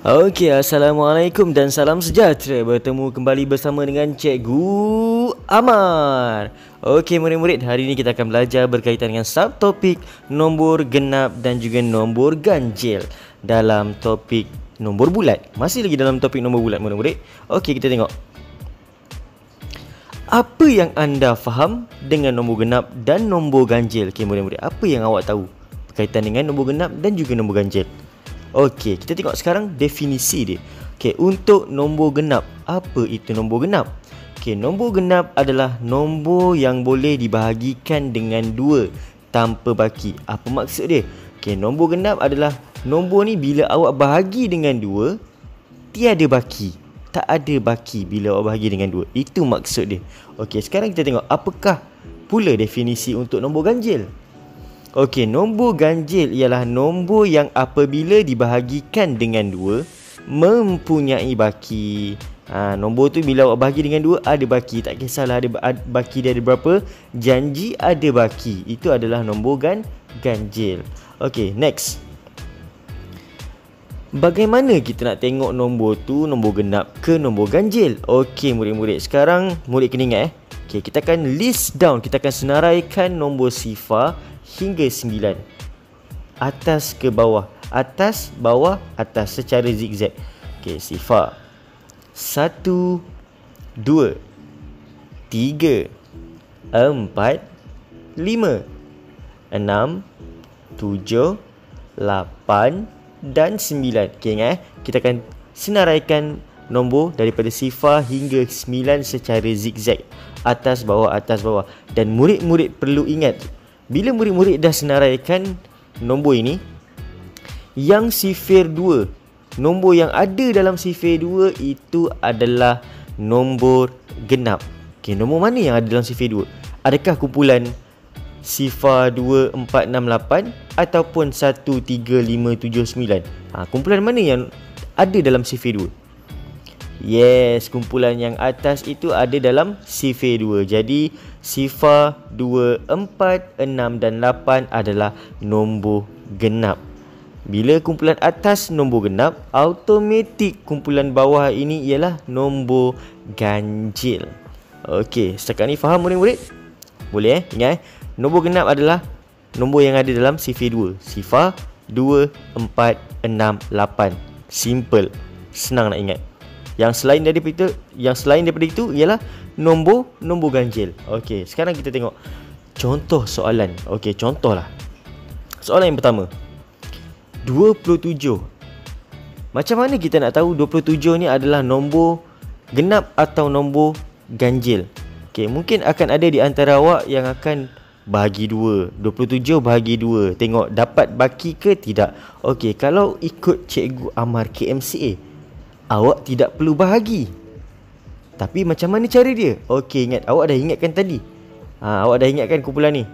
Okey, Assalamualaikum dan salam sejahtera. Bertemu kembali bersama dengan Cikgu Amar. Okey murid-murid, hari ini kita akan belajar berkaitan dengan subtopik nombor genap dan juga nombor ganjil dalam topik nombor bulat. Masih lagi dalam topik nombor bulat murid-murid. Okey, kita tengok. Apa yang anda faham dengan nombor genap dan nombor ganjil? Okey murid-murid, apa yang awak tahu berkaitan dengan nombor genap dan juga nombor ganjil? Okey, kita tengok sekarang definisi dia. Okey, untuk nombor genap, apa itu nombor genap? Okey, nombor genap adalah nombor yang boleh dibahagikan dengan 2 tanpa baki. Apa maksud dia? Okey, nombor genap adalah nombor ni bila awak bahagi dengan 2, tiada baki. Tak ada baki bila awak bahagi dengan 2. Itu maksud dia. Okey, sekarang kita tengok apakah pula definisi untuk nombor ganjil. Okey, nombor ganjil ialah nombor yang apabila dibahagikan dengan 2 mempunyai baki. Nombor tu bila awak bahagi dengan 2 ada baki. Tak kisahlah ada baki dia ada berapa, janji ada baki. Itu adalah nombor ganjil. Okey, next. Bagaimana kita nak tengok nombor tu nombor genap ke nombor ganjil? Okey murid-murid, sekarang murid kena ingat Okey, kita akan list down, kita akan senaraikan nombor sifar hingga 9. Atas ke bawah, atas, bawah, atas secara zigzag. Okey, sifar 1, 2, 3, 4, 5, 6, 7, 8 dan 9. Okey, ingat kita akan senaraikan nombor daripada sifar hingga 9 secara zigzag. Atas, bawah, atas, bawah. Dan murid-murid perlu ingat, bila murid-murid dah senaraikan nombor ini, yang sifir 2, nombor yang ada dalam sifir 2 itu adalah nombor genap. Okey, nombor mana yang ada dalam sifir 2? Adakah kumpulan sifar 2, 4, 6, 8 ataupun 1, 3, 5, 7, 9? Kumpulan mana yang ada dalam sifir 2? Yes, kumpulan yang atas itu ada dalam sifir 2. Jadi sifar 2, 4, 6 dan 8 adalah nombor genap. Bila kumpulan atas nombor genap, automatik kumpulan bawah ini ialah nombor ganjil. Okey, setakat ni faham murid-murid? Boleh ingat nombor genap adalah nombor yang ada dalam sifir 2. Sifar 2, 4, 6, 8. Simple, senang nak ingat. Yang selain daripada itu ialah nombor ganjil. Okey, sekarang kita tengok contoh soalan. Okey, contohlah. Soalan yang pertama. 27. Macam mana kita nak tahu 27 ni adalah nombor genap atau nombor ganjil? Okey, mungkin akan ada di antara awak yang akan bahagi 2. 27 bahagi 2. Tengok dapat baki ke tidak. Okey, kalau ikut Cikgu Amar KMCA, awak tidak perlu bahagi. Tapi macam mana cara dia? Okey, ingat, awak dah ingatkan tadi. Awak dah ingatkan kumpulan ni.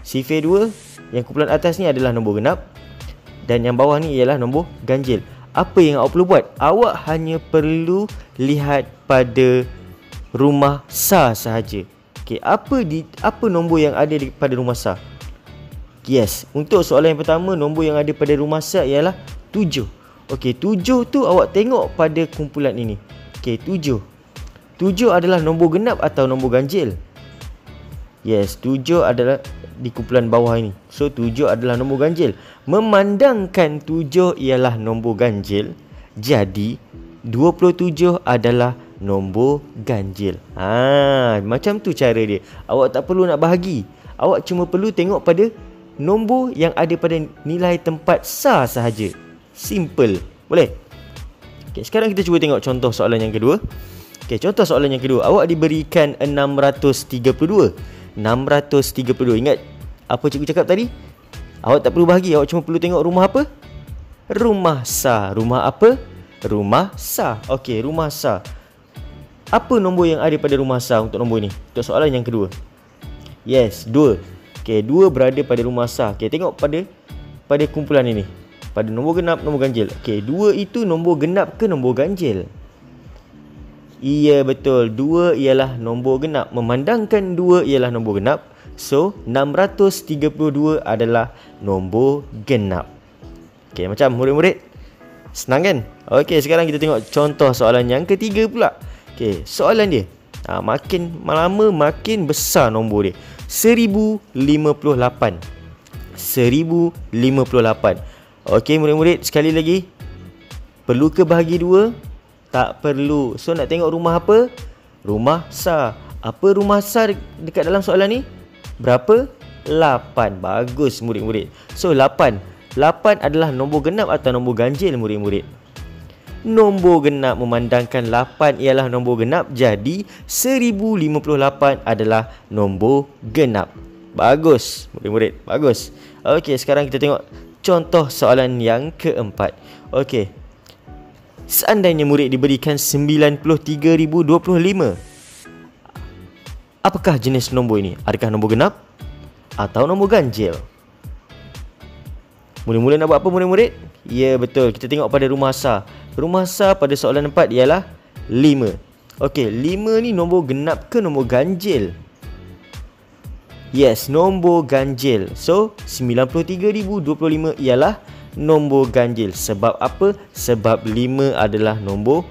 Sifir 2, yang kumpulan atas ni adalah nombor genap dan yang bawah ni ialah nombor ganjil. Apa yang awak perlu buat? Awak hanya perlu lihat pada rumah sah sahaja. Okey, apa nombor yang ada pada rumah sah? Yes, untuk soalan yang pertama, nombor yang ada pada rumah sah ialah 7. Okey, 7 tu awak tengok pada kumpulan ini. Okey, 7. 7 adalah nombor genap atau nombor ganjil? Yes, 7 adalah di kumpulan bawah ini. So, 7 adalah nombor ganjil. Memandangkan 7 ialah nombor ganjil, jadi 27 adalah nombor ganjil. Macam tu cara dia. Awak tak perlu nak bahagi. Awak cuma perlu tengok pada nombor yang ada pada nilai tempat sah sahaja. Simple. Boleh? Okey, sekarang kita cuba tengok contoh soalan yang kedua. Okey, contoh soalan yang kedua. Awak diberikan 632. 632. Ingat apa cikgu cakap tadi? Awak tak perlu bahagi. Awak cuma perlu tengok rumah apa? Rumah sah. Rumah apa? Rumah sah. Okey, rumah sah. Apa nombor yang ada pada rumah sah untuk nombor ni? Untuk soalan yang kedua. Yes, 2. Okey, 2 berada pada rumah sah. Okey, tengok pada kumpulan ini. Pada nombor genap, nombor ganjil. Okey, 2 itu nombor genap ke nombor ganjil? Iya, betul. 2 ialah nombor genap. Memandangkan 2 ialah nombor genap, so 632 adalah nombor genap. Okey, macam murid-murid Senang kan? Okey, sekarang kita tengok contoh soalan yang ketiga pula. Okey, soalan dia. Makin lama makin besar nombor dia. 1058. 1058. Okey murid-murid, sekali lagi. Perlu ke bahagi 2? Tak perlu. So nak tengok rumah apa? Rumah sar. Apa rumah sar dekat dalam soalan ni? Berapa? 8. Bagus murid-murid. So 8. 8 adalah nombor genap atau nombor ganjil murid-murid? Nombor genap, memandangkan 8 ialah nombor genap, jadi 1058 adalah nombor genap. Bagus murid-murid, bagus. Okey, sekarang kita tengok contoh soalan yang keempat. Okey, seandainya murid diberikan 93,025, apakah jenis nombor ini? Adakah nombor genap atau nombor ganjil? Mula-mula nak buat apa murid-murid? Ya betul, kita tengok pada rumah sar. Rumah sar pada soalan 4 ialah 5. Okey, 5 ni nombor genap ke nombor ganjil? Yes, nombor ganjil. So 93,025 ialah nombor ganjil. Sebab apa? Sebab 5 adalah nombor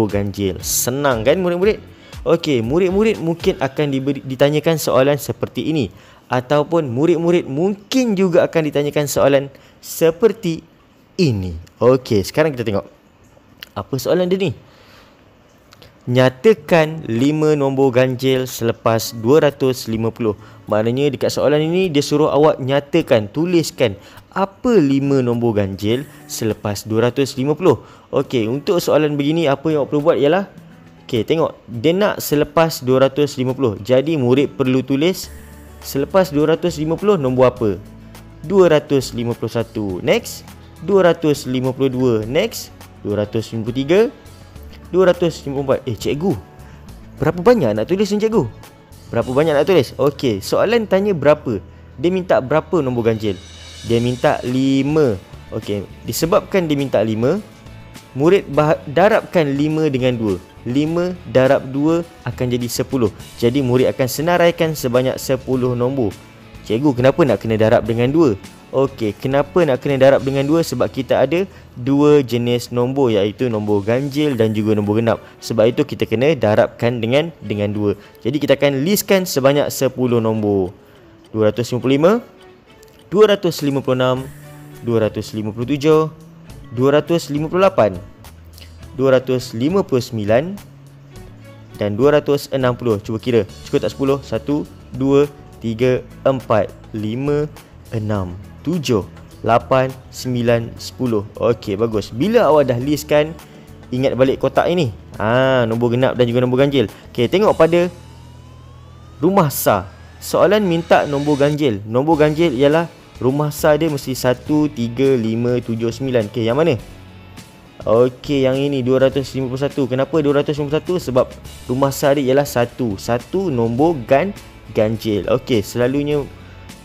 ganjil. Senang kan murid-murid? Okey, murid-murid mungkin akan ditanyakan soalan seperti ini, ataupun murid-murid mungkin juga akan ditanyakan soalan seperti ini. Okey, sekarang kita tengok apa soalan dia ni. Nyatakan 5 nombor ganjil selepas 250. Maknanya dekat soalan ini dia suruh awak nyatakan, tuliskan apa 5 nombor ganjil selepas 250. Okey, untuk soalan begini apa yang awak perlu buat ialah, okey, tengok dia nak selepas 250. Jadi murid perlu tulis selepas 250 nombor apa? 251. Next, 252. Next, 253. 254. Cikgu, berapa banyak nak tulis ni cikgu? Berapa banyak nak tulis? Okey, soalan tanya berapa. Dia minta berapa nombor ganjil? Dia minta 5. Okey, disebabkan dia minta 5, murid darabkan 5 dengan 2. 5 darab 2 akan jadi 10. Jadi murid akan senaraikan sebanyak 10 nombor. Cikgu, kenapa nak kena darab dengan 2? Okey, kenapa nak kena darab dengan 2? Sebab kita ada 2 jenis nombor, iaitu nombor ganjil dan juga nombor genap. Sebab itu kita kena darabkan dengan 2. Jadi kita akan listkan sebanyak 10 nombor. 255, 256, 257, 258, 259 dan 260. Cuba kira, cukup tak 10? 1, 2, 3, 4, 5, 6, 7, 8, 9, 10. Okey, bagus. Bila awak dah listkan, ingat balik kotak ini. Nombor genap dan juga nombor ganjil. Okey, tengok pada rumah sar. Soalan minta nombor ganjil. Nombor ganjil ialah rumah sar dia mesti 1, 3, 5, 7, 9. Okey, yang mana? Okey, yang ini 251. Kenapa 251? Sebab rumah sar dia ialah 1. 1 nombor ganjil. Okey, selalunya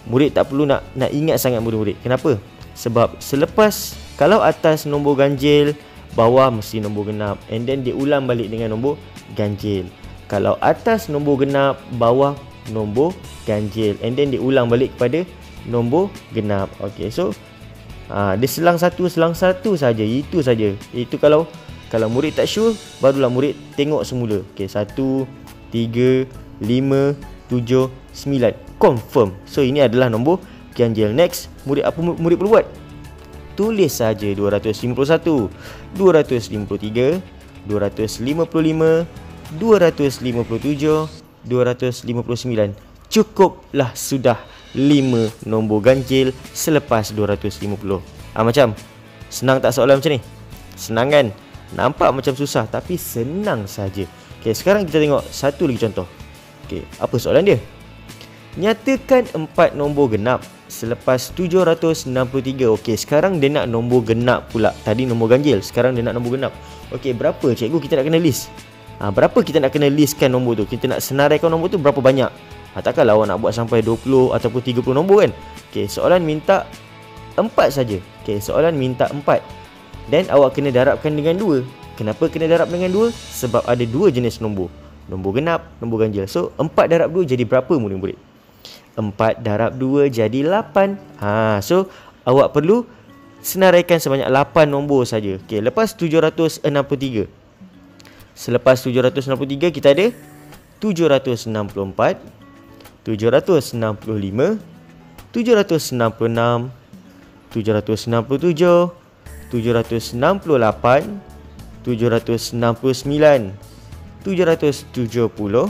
murid tak perlu nak ingat sangat murid-murid. Kenapa? Sebab selepas, kalau atas nombor ganjil, bawah mesti nombor genap, and then dia ulang balik dengan nombor ganjil. Kalau atas nombor genap, bawah nombor ganjil, and then dia ulang balik kepada nombor genap. Okey, so dia selang satu saja. Itu saja. Itu kalau murid tak sure, barulah murid tengok semula. Okey, 1, 3, 5, 7, 9. Confirm. So ini adalah nombor ganjil. Next, apa murid perlu buat? Tulis saja 251, 253, 255, 257, 259. Cukuplah sudah 5 nombor ganjil selepas 250. Macam senang tak soalan macam ni? Senang kan? Nampak macam susah, tapi senang saja. Okey, sekarang kita tengok satu lagi contoh. Okey, apa soalan dia? Nyatakan 4 nombor genap selepas 763. Okey, sekarang dia nak nombor genap pula. Tadi nombor ganjil, sekarang dia nak nombor genap. Okey, berapa cikgu kita nak kena list? Berapa kita nak kena listkan nombor tu? Kita nak senaraikan nombor tu berapa banyak? Takkanlah awak nak buat sampai 20 ataupun 30 nombor kan? Okey, soalan minta 4 saja. Okey, soalan minta 4. Dan awak kena darabkan dengan 2. Kenapa kena darab dengan 2? Sebab ada 2 jenis nombor. Nombor genap, nombor ganjil. So, 4 darab 2 jadi berapa murid-murid? 4 darab 2 jadi 8. So awak perlu senaraikan sebanyak 8 nombor saja. Okey, lepas 763. Selepas 763 kita ada 764, 765, 766, 767, 768, 769, 770,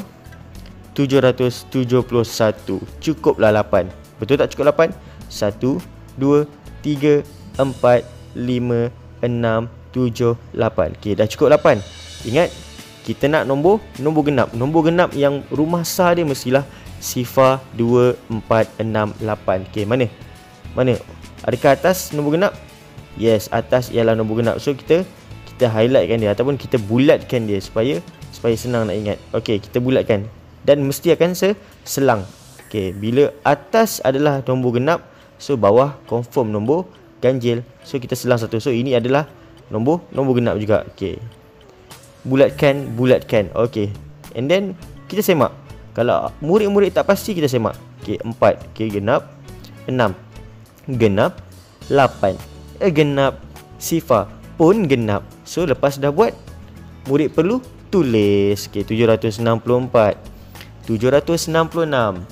771. Cukuplah 8. Betul tak cukup 8? 1, 2, 3, 4, 5, 6, 7, 8. Okey, dah cukup 8. Ingat, kita nak nombor genap. Nombor genap yang rumah sah dia mestilah sifar 2, 4, 6, 8. Okey, mana? Adakah atas nombor genap? Yes, atas ialah nombor genap. So kita highlightkan dia ataupun kita bulatkan dia supaya senang nak ingat. Okey, kita bulatkan dan mesti akan selang. Okey, bila atas adalah nombor genap, so bawah confirm nombor ganjil. So kita selang satu. So ini adalah nombor genap juga. Okey. Bulatkan. Okey. And then kita semak. Kalau murid-murid tak pasti, kita semak. Okey, 4. Okey, genap. 6. Genap. 8. Genap. Sifar pun genap. So lepas dah buat, murid perlu tulis. Okey, 764, 766,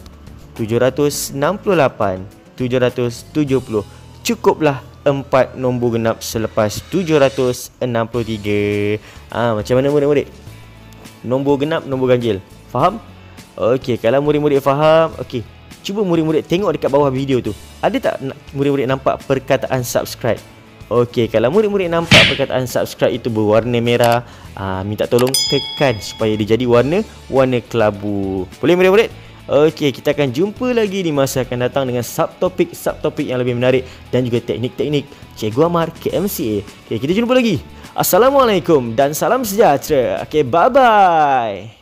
768, 770. Cukuplah 4 nombor genap selepas 763. Macam mana murid-murid? Nombor genap, nombor ganjil. Faham? Okey, kalau murid-murid faham, okey, cuba murid-murid tengok dekat bawah video tu. Ada tak murid-murid nampak perkataan subscribe? Okey, kalau murid-murid nampak perkataan subscribe itu berwarna merah, minta tolong tekan supaya dia jadi warna kelabu. Boleh murid-murid? Okey, kita akan jumpa lagi di masa akan datang dengan subtopik yang lebih menarik dan juga teknik-teknik Cikgu Amar KMCA. Okey, kita jumpa lagi. Assalamualaikum dan salam sejahtera. Okey, bye-bye.